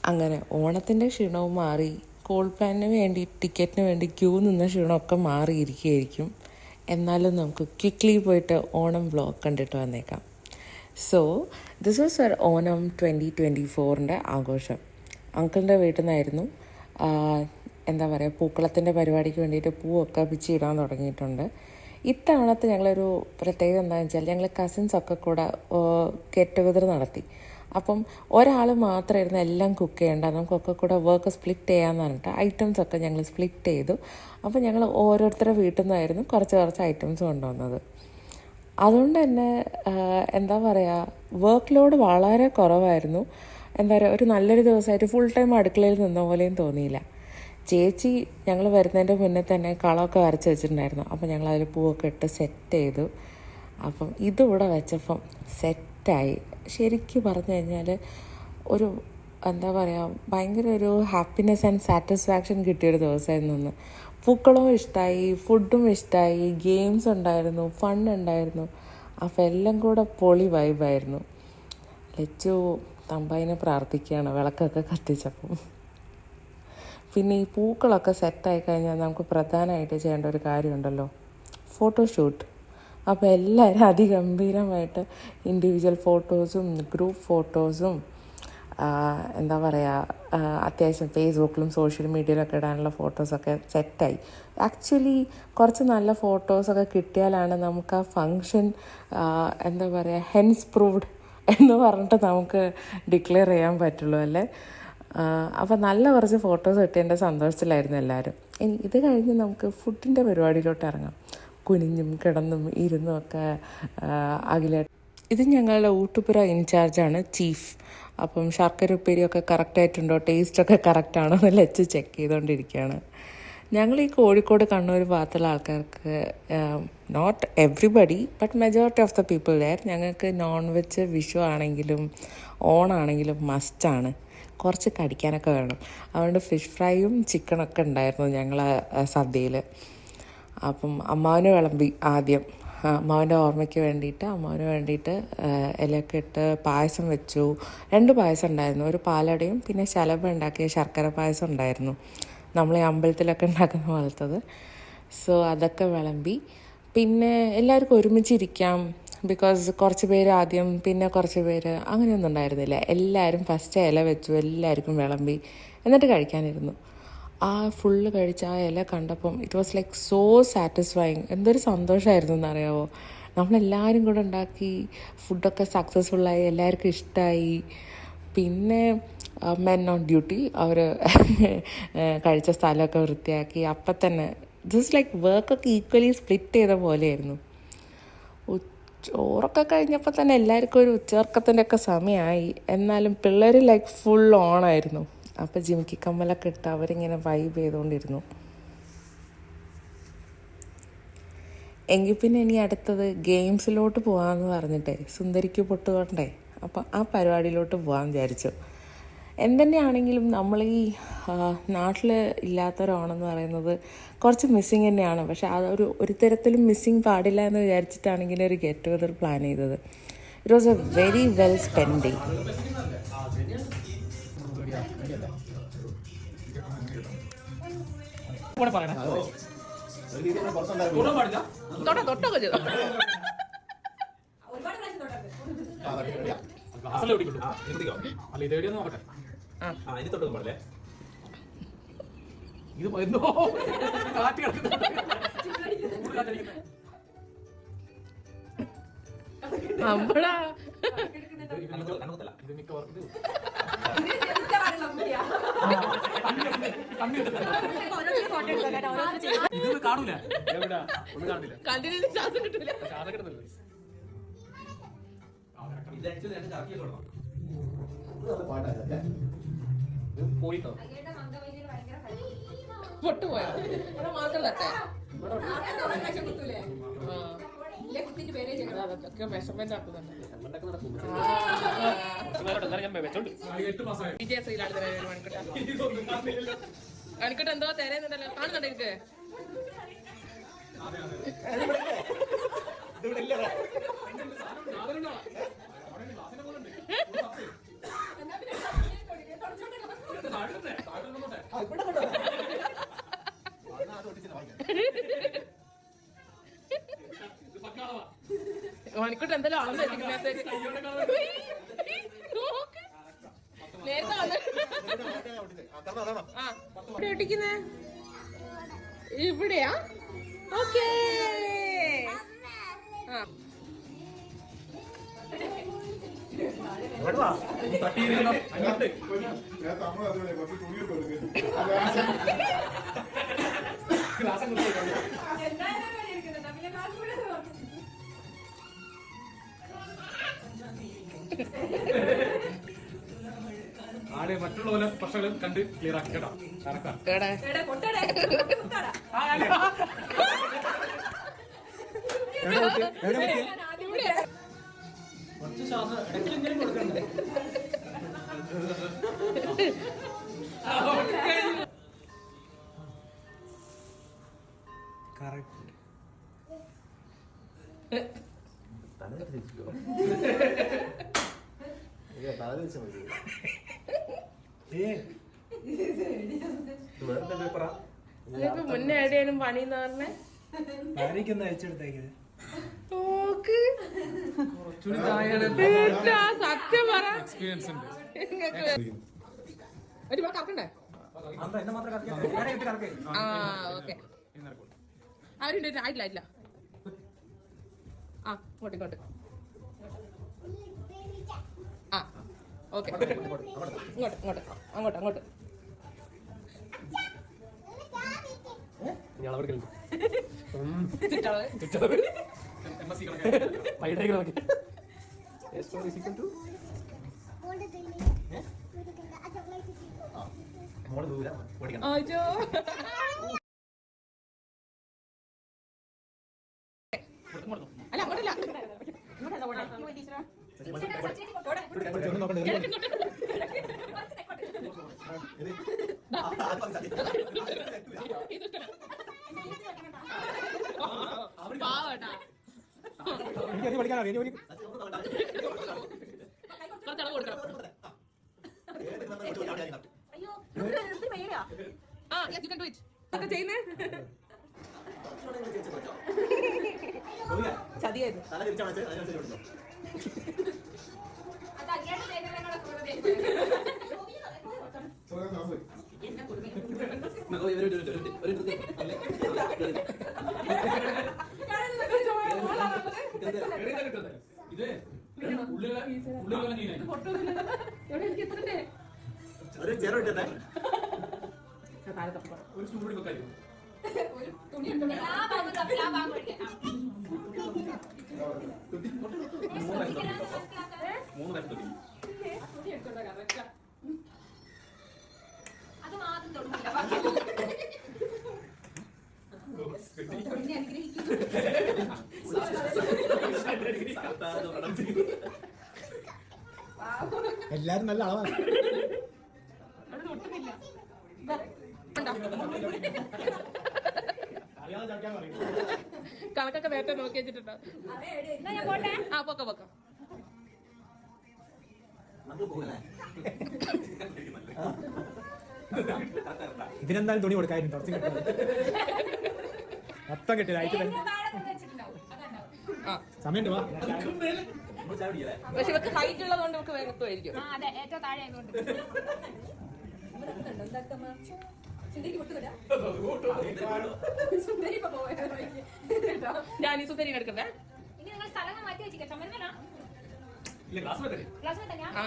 അങ്ങനെ ഓണത്തിൻ്റെ ക്ഷീണവും മാറി, കോൾ പ്ലാനിന് വേണ്ടി ടിക്കറ്റിന് വേണ്ടി ക്യൂ നിന്ന ക്ഷീണമൊക്കെ മാറിയിരിക്കുകയായിരിക്കും. എന്നാലും നമുക്ക് ക്വിക്ക്ലി പോയിട്ട് ഓണം വ്ളോഗ് കണ്ടിട്ട് വന്നേക്കാം. So this was our Onam 2024 ആഘോഷം. അങ്കിളിൻ്റെ വീട്ടിൽ നിന്നായിരുന്നു. എന്താ പറയുക, പൂക്കളത്തിൻ്റെ പരിപാടിക്ക് വേണ്ടിയിട്ട് പൂവൊക്കെ പിച്ചിടാൻ തുടങ്ങിയിട്ടുണ്ട്. ഇത്തവണത്തെ ഞങ്ങളൊരു പ്രത്യേകത എന്താണെന്ന് വെച്ചാൽ, ഞങ്ങൾ കസിൻസൊക്കെ കൂടെ ഗെറ്റ് ടുഗദർ നടത്തി. അപ്പം ഒരാൾ മാത്രമായിരുന്നു എല്ലാം കുക്ക് ചെയ്യേണ്ട, നമുക്കൊക്കെ കൂടെ വർക്ക് സ്പ്ലിറ്റ് ചെയ്യാമെന്ന് പറഞ്ഞിട്ട് ഐറ്റംസൊക്കെ ഞങ്ങൾ സ്പ്ലിറ്റ് ചെയ്തു. അപ്പോൾ ഞങ്ങൾ ഓരോരുത്തരുടെ വീട്ടിൽ നിന്നായിരുന്നു കുറച്ച് ഐറ്റംസ് കൊണ്ടുവന്നത്. അതുകൊണ്ട് തന്നെ എന്താ പറയുക, വർക്ക് ലോഡ് വളരെ കുറവായിരുന്നു. എന്താ പറയുക, ഒരു നല്ലൊരു ദിവസമായിട്ട് ഫുൾ ടൈം അടുക്കളയിൽ നിന്ന പോലെയും തോന്നിയില്ല. ചേച്ചി ഞങ്ങൾ വരുന്നതിൻ്റെ മുന്നേ തന്നെ കളമൊക്കെ വരച്ച് വെച്ചിട്ടുണ്ടായിരുന്നു. അപ്പോൾ ഞങ്ങൾ അതിൽ പൂവൊക്കെ ഇട്ട് സെറ്റ് ചെയ്തു. അപ്പം ഇതിവിടെ വെച്ചപ്പം സെറ്റായി. ശരിക്കും പറഞ്ഞു കഴിഞ്ഞാൽ ഒരു എന്താ പറയുക, ഭയങ്കര ഒരു ഹാപ്പിനെസ് ആൻഡ് സാറ്റിസ്ഫാക്ഷൻ കിട്ടിയൊരു ദിവസമായിരുന്നു ഇന്ന്. പൂക്കളവും ഇഷ്ടമായി, ഫുഡും ഇഷ്ടമായി, ഗെയിംസ് ഉണ്ടായിരുന്നു, ഫൺ ഉണ്ടായിരുന്നു. അപ്പോൾ എല്ലാം കൂടെ പൊളി വൈബായിരുന്നു. ലച്ചു തമ്പായിനെ പ്രാർത്ഥിക്കുകയാണ് വിളക്കൊക്കെ കത്തിച്ചപ്പം. പിന്നെ ഈ പൂക്കളൊക്കെ സെറ്റായി കഴിഞ്ഞാൽ നമുക്ക് പ്രധാനമായിട്ട് ചെയ്യേണ്ട ഒരു കാര്യമുണ്ടല്ലോ, ഫോട്ടോഷൂട്ട്. അപ്പോൾ എല്ലാവരും അതിഗംഭീരമായിട്ട് ഇൻഡിവിജ്വൽ ഫോട്ടോസും ഗ്രൂപ്പ് ഫോട്ടോസും എന്താ പറയുക, അത്യാവശ്യം ഫേസ്ബുക്കിലും സോഷ്യൽ മീഡിയയിലൊക്കെ ഇടാനുള്ള ഫോട്ടോസൊക്കെ സെറ്റായി. ആക്ച്വലി കുറച്ച് നല്ല ഫോട്ടോസൊക്കെ കിട്ടിയാലാണ് നമുക്ക് ആ ഫങ്ഷൻ എന്താ പറയുക ഹെൻസ് പ്രൂവ്ഡ് എന്ന് പറഞ്ഞിട്ട് നമുക്ക് ഡിക്ലെയർ ചെയ്യാൻ പറ്റുള്ളൂ അല്ലേ. അപ്പോൾ നല്ല കുറച്ച് ഫോട്ടോസ് കിട്ടിയതിൻ്റെ സന്തോഷത്തിലായിരുന്നു എല്ലാവരും. ഇനി ഇത് കഴിഞ്ഞ് നമുക്ക് ഫുഡിൻ്റെ പരിപാടിയിലോട്ട് ഇറങ്ങാം. കുനിഞ്ഞും കിടന്നും ഇരുന്നും ഒക്കെ അഖില. ഇത് ഞങ്ങളുടെ ഊട്ടുപുര ഇൻചാർജാണ്, ചീഫ്. അപ്പം ശർക്കര ഉപ്പേരിയൊക്കെ കറക്റ്റായിട്ടുണ്ടോ, ടേസ്റ്റൊക്കെ കറക്റ്റാണോ എന്ന് ലച്ച് ചെക്ക് ചെയ്തുകൊണ്ടിരിക്കുകയാണ്. ഞങ്ങൾ ഈ കോഴിക്കോട് കണ്ണൂർ ഭാഗത്തുള്ള ആൾക്കാർക്ക്, not everybody but majority of the people there, ഞങ്ങൾക്ക് നോൺ വെജ് വിഷു ആണെങ്കിലും ഓണാണെങ്കിലും മസ്റ്റാണ്. കുറച്ച് കടിക്കാനൊക്കെ വേണം. അതുകൊണ്ട് ഫിഷ് ഫ്രൈയും ചിക്കനൊക്കെ ഉണ്ടായിരുന്നു ഞങ്ങളെ സദ്യയിൽ. അപ്പം അമ്മാവന് വിളമ്പി ആദ്യം, അമ്മാവൻ്റെ ഓർമ്മയ്ക്ക് വേണ്ടിയിട്ട് അമ്മാവന് വേണ്ടിയിട്ട് ഇലയൊക്കെ ഇട്ട് പായസം വെച്ചു. 2 പായസം ഉണ്ടായിരുന്നു, ഒരു പാലടയും പിന്നെ ശലഭ ഉണ്ടാക്കിയ ശർക്കര പായസം ഉണ്ടായിരുന്നു, നമ്മൾ ഈ അമ്പലത്തിലൊക്കെ ഉണ്ടാക്കുന്ന പോലത്തത്. സോ അതൊക്കെ വിളമ്പി. പിന്നെ എല്ലാവർക്കും ഒരുമിച്ചിരിക്കാം, ബിക്കോസ് കുറച്ച് പേര് ആദ്യം പിന്നെ കുറച്ച് പേര് അങ്ങനെയൊന്നും ഉണ്ടായിരുന്നില്ല. എല്ലാവരും ഫസ്റ്റ് ഇല വെച്ചു, എല്ലാവർക്കും വിളമ്പി, എന്നിട്ട് കഴിക്കാനിരുന്നു. ആ ഫുള്ള് കഴിച്ച ആ ഇല കണ്ടപ്പം it was like so satisfying. എന്തൊരു സന്തോഷമായിരുന്നു എന്നറിയാമോ. നമ്മളെല്ലാവരും കൂടെ ഉണ്ടാക്കി, ഫുഡൊക്കെ സക്സസ്ഫുള്ളായി, എല്ലാവർക്കും ഇഷ്ടമായി. പിന്നെ മെൻ ഓൺ ഡ്യൂട്ടി, അവർ കഴിച്ച സ്ഥലമൊക്കെ വൃത്തിയാക്കി. അപ്പം തന്നെ ജസ്റ്റ് ലൈക്ക് വർക്കൊക്കെ ഈക്വലി സ്പ്ലിറ്റ് ചെയ്ത പോലെയായിരുന്നു. ചോറൊക്കെ കഴിഞ്ഞപ്പോൾ തന്നെ എല്ലാവർക്കും ഒരു ഉച്ചവർക്കത്തിൻ്റെ ഒക്കെ സമയമായി. എന്നാലും പിള്ളേർ ലൈക്ക് ഫുൾ ഓണായിരുന്നു. അപ്പോൾ ജിമിക്കി കമ്മലൊക്കെ ഇട്ട് അവരിങ്ങനെ വൈബ് ചെയ്തുകൊണ്ടിരുന്നു. എങ്കിൽ പിന്നെ ഇനി അടുത്തത് ഗെയിംസിലോട്ട് പോകാമെന്ന് പറഞ്ഞിട്ടേ, സുന്ദരിക്ക് പൊട്ടുകൊണ്ടേ, അപ്പോൾ ആ പരിപാടിയിലോട്ട് പോകാമെന്ന് വിചാരിച്ചു. എന്തുതന്നെയാണെങ്കിലും നമ്മൾ ഈ നാട്ടിൽ ഇല്ലാത്തൊരോണമെന്ന് പറയുന്നത് കുറച്ച് മിസ്സിങ് തന്നെയാണ്. പക്ഷെ ഒരു തരത്തിലും മിസ്സിങ് പാടില്ല എന്ന് വിചാരിച്ചിട്ടാണ് ഇങ്ങനെ ഒരു ഗെറ്റ് ടുഗദർ പ്ലാൻ ചെയ്തത്. It was A very well spend day. കാണൂല പോയിട്ടോ പൊട്ടുപോയോ മാർക്കല്ലേ മെഷർമെന്റ് ആക്കുന്നുണ്ട്. കണിക്കട്ടെ എന്തോ തരുന്നുണ്ടല്ലോ, കാണുന്നുണ്ട് എനിക്ക്. മണിക്കൂട്ട് എന്തെങ്കിലും ആണെന്ന് ഇതിനകത്തേക്ക് നേരത്തെ ഇവിടെ ഒട്ടിക്കുന്നേ ഇവിടെയാ ഓക്കേ ആ ആടെ മറ്റുള്ള പോലെ പ്രശ്നങ്ങൾ കണ്ട് ക്ലിയർ ആക്കി കേട്ടോ. കുറച്ച് ശ്വാസം ഇടയ്ക്ക് ഇങ്ങനെ കൊടുക്കണ്ടേ? മുന്നേ എവിടെയാണ് പണിന്ന് പറഞ്ഞേ അയച്ചെടുത്തേക്കത് സത്യം പറ എക്സ്പീരിയൻസ് ഉണ്ട്. ഒരു കറക്കണ്ടേ ആ ഓക്കെ അവരുണ്ട് ആയിട്ടില്ല ആ ഇങ്ങോട്ട് ആ ഓക്കെ അങ്ങോട്ട് അല്ല അങ്ങോട്ടല്ല ചതിയായിരുന്നു എല്ലാരും നല്ല അളവാണ്. കണക്കൊക്കെ നേരത്തെ നോക്കി വെച്ചിട്ടുണ്ടോ? ആ പൊക്ക ഇതിനെന്തായാലും തുണി കൊടുക്കായിരുന്നു. മൊത്തം കെട്ടിയത് അയച്ചു സമയം പക്ഷെ ഇവർക്ക് ഹൈറ്റ് ഉള്ളതുകൊണ്ട് നമുക്ക് വേഗത്തുമായിരിക്കും. ഞാൻ ഈ സുന്ദരി എടുക്കണ്ടേ? ആ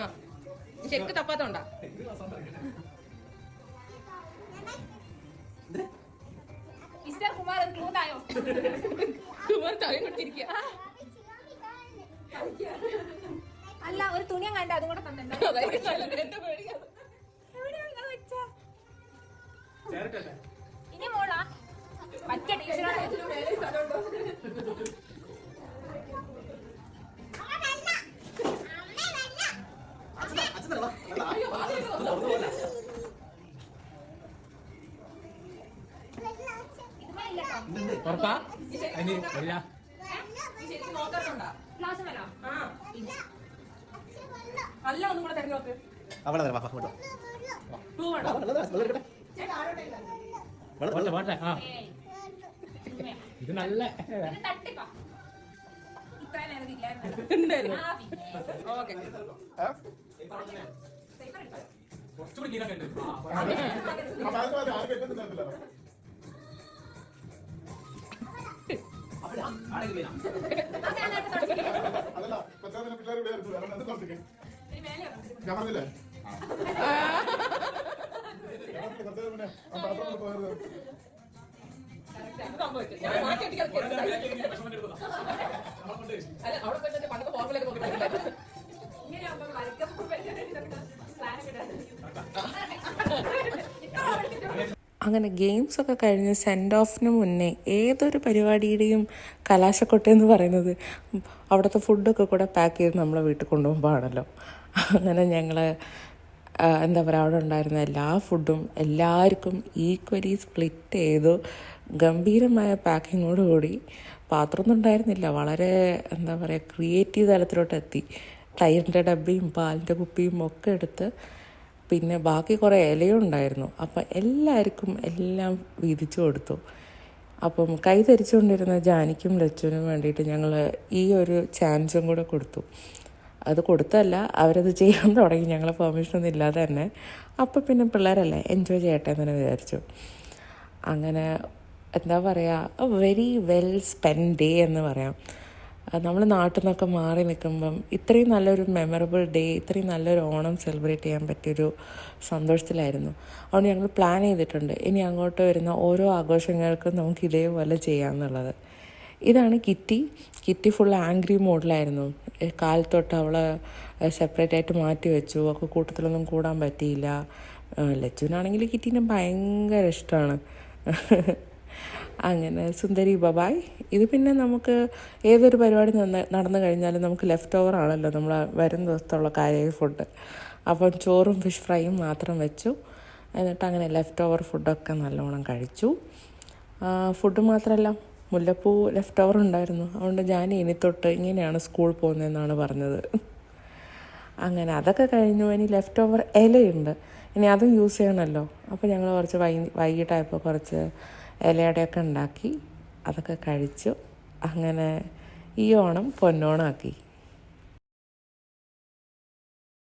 ശരിക്ക് തപ്പാത്തോണ്ടാ കുമാർ ചായം കൊടുത്തിരിക്കുക. അല്ല ഒരു തുണിയ കണ്ട അതും കൂടെ തന്നെ ഇനി മോളാ പറ്റ അല്ല ഒന്നും കൂടെ തെരഞ്ഞു നോക്ക്. പോട്ടെ ആ ഇത് നല്ല ഇത് തട്ടിപ്പാ. ഇത്രയും നേരം ഇതില്ലായിരുന്നു. ഉണ്ടായിരുന്നു. ആ, പിന്നെ. ഓക്കെ. കുറച്ചുകൂടി clear ആക്കണ്ടേ? ഞാൻ പറഞ്ഞില്ലേ സംഭവിച്ചു. ഞാൻ മാറ്റി അടിക്കാൻ അല്ല അവിടെ പോയിട്ട് പണ്ടൊക്കെ ഫോർമുലൊക്കെ നോക്കി പഠിക്കില്ലായിരുന്നു. ഇങ്ങനെയാവുമ്പോ വരയ്ക്കുമ്പോ പ്ലാൻ അങ്ങനെ ഗെയിംസൊക്കെ കഴിഞ്ഞ് സെൻഡ് ഓഫിന് മുന്നേ ഏതൊരു പരിപാടിയുടെയും കലാശക്കൊട്ടയെന്ന് പറയുന്നത് അവിടുത്തെ ഫുഡൊക്കെ കൂടെ പാക്ക് ചെയ്ത് നമ്മളെ വീട്ടിൽ കൊണ്ടുപോകുമ്പോഴാണല്ലോ. അങ്ങനെ ഞങ്ങൾ എന്താ പറയുക, അവിടെ ഉണ്ടായിരുന്ന എല്ലാ ഫുഡും എല്ലാവർക്കും ഈക്വലി സ്പ്ലിറ്റ് ചെയ്തു. ഗംഭീരമായ പാക്കിങ്ങോടുകൂടി പാത്രമൊന്നും ഉണ്ടായിരുന്നില്ല. വളരെ എന്താ പറയുക, ക്രിയേറ്റീവ് തലത്തിലോട്ട് എത്തി. തൈരിൻ്റെ ഡബ്ബയും പാലിൻ്റെ കുപ്പിയും ഒക്കെ എടുത്ത്, പിന്നെ ബാക്കി കുറേ ഇലയും ഉണ്ടായിരുന്നു. അപ്പം എല്ലാവർക്കും എല്ലാം വീതിച്ചു കൊടുത്തു. അപ്പം കൈ ധരിച്ചുകൊണ്ടിരുന്ന ജാനിക്കും ലച്ചുവിനും വേണ്ടിയിട്ട് ഞങ്ങൾ ഈ ഒരു ചാൻസും കൂടെ കൊടുത്തു. അത് കൊടുത്തല്ല, അവരത് ചെയ്യാൻ തുടങ്ങി ഞങ്ങളെ പെർമിഷനൊന്നും ഇല്ലാതെ തന്നെ. അപ്പം പിന്നെ പിള്ളേരല്ലേ, എൻജോയ് ചെയ്യട്ടെ എന്ന് തന്നെ വിചാരിച്ചു. അങ്ങനെ എന്താ പറയുക, വെരി വെൽ സ്പെൻഡ് ഡേ എന്ന് പറയാം. നമ്മൾ നാട്ടിൽ നിന്നൊക്കെ മാറി നിൽക്കുമ്പം ഇത്രയും നല്ലൊരു മെമ്മറബിൾ ഡേ, ഇത്രയും നല്ലൊരു ഓണം സെലിബ്രേറ്റ് ചെയ്യാൻ പറ്റിയൊരു സന്തോഷത്തിലായിരുന്നു. അതുകൊണ്ട് ഞങ്ങൾ പ്ലാൻ ചെയ്തിട്ടുണ്ട് ഇനി അങ്ങോട്ട് വരുന്ന ഓരോ ആഘോഷങ്ങൾക്കും നമുക്ക് ഇതേപോലെ ചെയ്യാമെന്നുള്ളത്. ഇതാണ് കിറ്റി. കിറ്റി ഫുൾ ആംഗ്രി മോഡിലായിരുന്നു. കാലത്തൊട്ട് അവളെ സെപ്പറേറ്റ് ആയിട്ട് മാറ്റി വെച്ചു. ഒക്കെ കൂട്ടത്തിലൊന്നും കൂടാൻ പറ്റിയില്ല. ലച്ചുവിനാണെങ്കിൽ കിറ്റീനെ ഭയങ്കര ഇഷ്ടമാണ്. അങ്ങനെ സുന്ദരി ബബായ്. ഇത് പിന്നെ നമുക്ക് ഏതൊരു പരിപാടി നടന്നു കഴിഞ്ഞാലും നമുക്ക് ലെഫ്റ്റ് ഓവർ ആണല്ലോ നമ്മൾ വരും ദിവസത്തുള്ള കാര്യമായ ഫുഡ്. അപ്പം ചോറും ഫിഷ് ഫ്രൈയും മാത്രം വെച്ചു. എന്നിട്ട് അങ്ങനെ ലെഫ്റ്റ് ഓവർ ഫുഡൊക്കെ നല്ലോണം കഴിച്ചു. ഫുഡ് മാത്രമല്ല, മുല്ലപ്പൂ ലെഫ്റ്റ് ഓവർ ഉണ്ടായിരുന്നു. അതുകൊണ്ട് ഞാൻ ഇനി തൊട്ട് ഇങ്ങനെയാണ് സ്കൂളിൽ പോകുന്നതെന്നാണ് പറഞ്ഞത്. അങ്ങനെ അതൊക്കെ കഴിഞ്ഞു. ഇനി ലെഫ്റ്റ് ഓവർ ഇലയുണ്ട്, ഇനി അതും യൂസ് ചെയ്യണമല്ലോ. അപ്പോൾ ഞങ്ങൾ കുറച്ച് വൈകിട്ടായപ്പോൾ കുറച്ച് ഇലയുടെയൊക്കെ ഉണ്ടാക്കി അതൊക്കെ കഴിച്ചു. അങ്ങനെ ഈ ഓണം പൊന്നോണമാക്കി.